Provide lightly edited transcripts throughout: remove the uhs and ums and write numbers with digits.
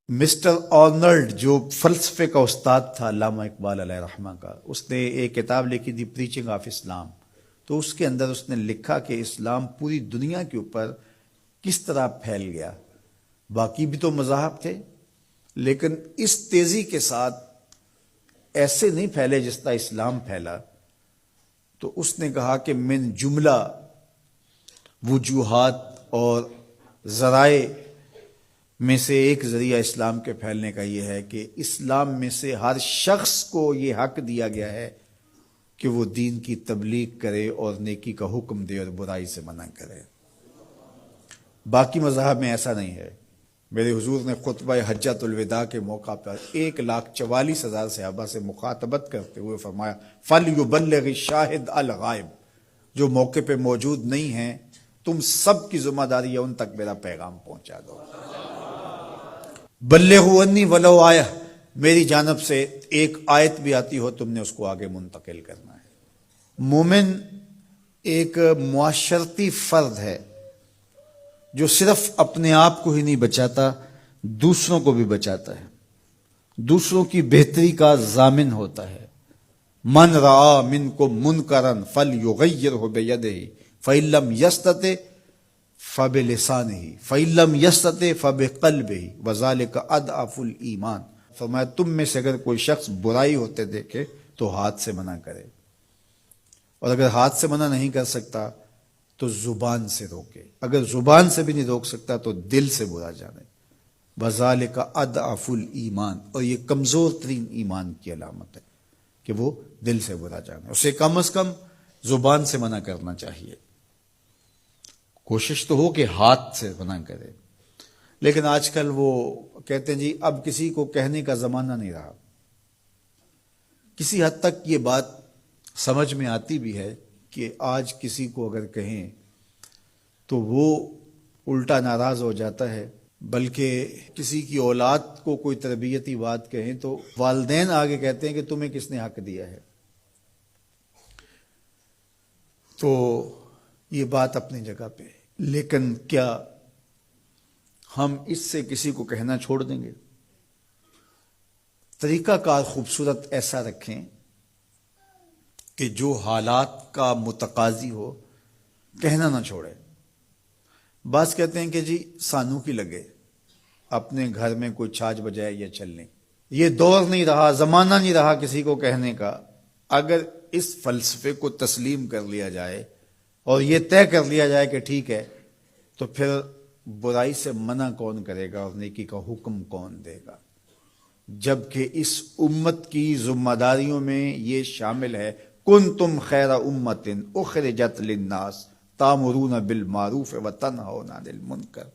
Mister Arnold جو فلسفے کا استاد تھا علامہ اقبال علیہ رحمہ کا، اس نے ایک کتاب لکھی تھی پریچنگ آف اسلام. تو اس کے اندر اس نے لکھا کہ اسلام پوری دنیا کے اوپر کس طرح پھیل گیا. باقی بھی تو مذاہب تھے لیکن اس تیزی کے ساتھ ایسے نہیں پھیلے جس طرح اسلام پھیلا. تو اس نے کہا کہ من جملہ وجوہات اور ذرائع میں سے ایک ذریعہ اسلام کے پھیلنے کا یہ ہے کہ اسلام میں سے ہر شخص کو یہ حق دیا گیا ہے کہ وہ دین کی تبلیغ کرے اور نیکی کا حکم دے اور برائی سے منع کرے. باقی مذاہب میں ایسا نہیں ہے. میرے حضور نے خطبہ حجۃ الوداع کے موقع پر 1,44,000 صحابہ سے مخاطبت کرتے ہوئے فرمایا فَلْيُبَلِّغِ الشَّاهِدُ الْغَائِبَ، جو موقع پہ موجود نہیں ہیں تم سب کی ذمہ داری ہے ان تک میرا پیغام پہنچا دو. بلغوا عنی ولو آیہ، میری جانب سے ایک آیت بھی آتی ہو تم نے اس کو آگے منتقل کرنا ہے. مومن ایک معاشرتی فرد ہے جو صرف اپنے آپ کو ہی نہیں بچاتا، دوسروں کو بھی بچاتا ہے، دوسروں کی بہتری کا ضامن ہوتا ہے. من رعا منکم منکرا فلیغیرہ بیدہ فإن لم یستطع فبلسانہ فإن لم یستطع فبقلبہ وذلک اضعف الایمان. فرمایا تم میں سے اگر کوئی شخص برائی ہوتے دیکھے تو ہاتھ سے منع کرے، اور اگر ہاتھ سے منع نہیں کر سکتا تو زبان سے روکے، اگر زبان سے بھی نہیں روک سکتا تو دل سے برا جانے. وذالک اضعف الایمان، اور یہ کمزور ترین ایمان کی علامت ہے کہ وہ دل سے برا جانے. اسے کم از کم زبان سے منع کرنا چاہیے، کوشش تو ہو کہ ہاتھ سے منع کرے. لیکن آج کل وہ کہتے ہیں جی اب کسی کو کہنے کا زمانہ نہیں رہا. کسی حد تک یہ بات سمجھ میں آتی بھی ہے کہ آج کسی کو اگر کہیں تو وہ الٹا ناراض ہو جاتا ہے، بلکہ کسی کی اولاد کو کوئی تربیتی بات کہیں تو والدین آگے کہتے ہیں کہ تمہیں کس نے حق دیا ہے. تو یہ بات اپنی جگہ پہ، لیکن کیا ہم اس سے کسی کو کہنا چھوڑ دیں گے؟ طریقہ کار خوبصورت ایسا رکھیں کہ جو حالات کا متقاضی ہو کہنا نہ چھوڑے. بعض کہتے ہیں کہ جی سانو کی لگے اپنے گھر میں کوئی چھاج بجائے یا چلنے. یہ دور نہیں رہا، زمانہ نہیں رہا کسی کو کہنے کا. اگر اس فلسفے کو تسلیم کر لیا جائے اور یہ طے کر لیا جائے کہ ٹھیک ہے، تو پھر برائی سے منع کون کرے گا اور نیکی کا حکم کون دے گا؟ جبکہ اس امت کی ذمہ داریوں میں یہ شامل ہے کنتم خیر امت اخرجت للناس تامرون بالمعروف وتنہون عن المنکر.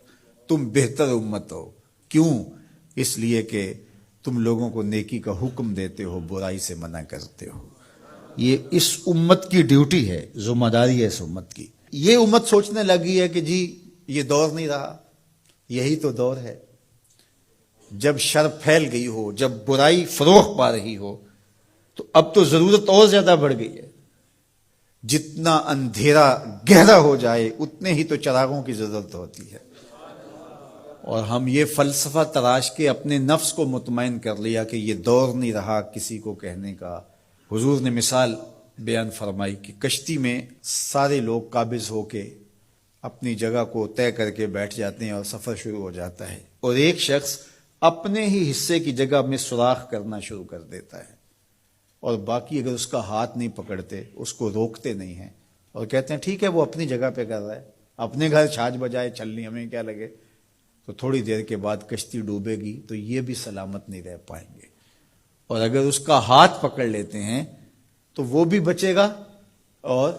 تم بہتر امت ہو. کیوں؟ اس لیے کہ تم لوگوں کو نیکی کا حکم دیتے ہو، برائی سے منع کرتے ہو. یہ اس امت کی ڈیوٹی ہے، ذمہ داری ہے اس امت کی. یہ امت سوچنے لگی ہے کہ جی یہ دور نہیں رہا. یہی تو دور ہے. جب شر پھیل گئی ہو، جب برائی فروغ پا رہی ہو، تو اب تو ضرورت اور زیادہ بڑھ گئی ہے. جتنا اندھیرا گہرا ہو جائے اتنے ہی تو چراغوں کی ضرورت ہوتی ہے. اور ہم یہ فلسفہ تراش کے اپنے نفس کو مطمئن کر لیا کہ یہ دور نہیں رہا کسی کو کہنے کا. حضور نے مثال بیان فرمائی کہ کشتی میں سارے لوگ قابض ہو کے اپنی جگہ کو طے کر کے بیٹھ جاتے ہیں اور سفر شروع ہو جاتا ہے، اور ایک شخص اپنے ہی حصے کی جگہ میں سوراخ کرنا شروع کر دیتا ہے، اور باقی اگر اس کا ہاتھ نہیں پکڑتے، اس کو روکتے نہیں ہیں اور کہتے ہیں ٹھیک ہے وہ اپنی جگہ پہ کر رہا ہے، اپنے گھر چھاج بجائے چلنی ہمیں کیا لگے، تو تھوڑی دیر کے بعد کشتی ڈوبے گی تو یہ بھی سلامت نہیں رہ پائیں گے. اور اگر اس کا ہاتھ پکڑ لیتے ہیں تو وہ بھی بچے گا اور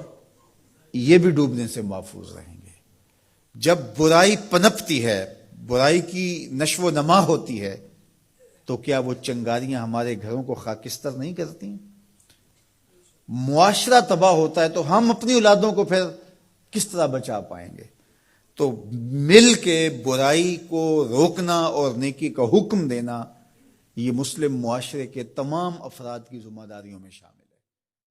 یہ بھی ڈوبنے سے محفوظ رہیں گے. جب برائی پنپتی ہے، برائی کی نشو و نما ہوتی ہے، تو کیا وہ چنگاریاں ہمارے گھروں کو خاکستر نہیں کرتی؟ معاشرہ تباہ ہوتا ہے تو ہم اپنی اولادوں کو پھر کس طرح بچا پائیں گے؟ تو مل کے برائی کو روکنا اور نیکی کا حکم دینا یہ مسلم معاشرے کے تمام افراد کی ذمہ داریوں میں شامل ہے.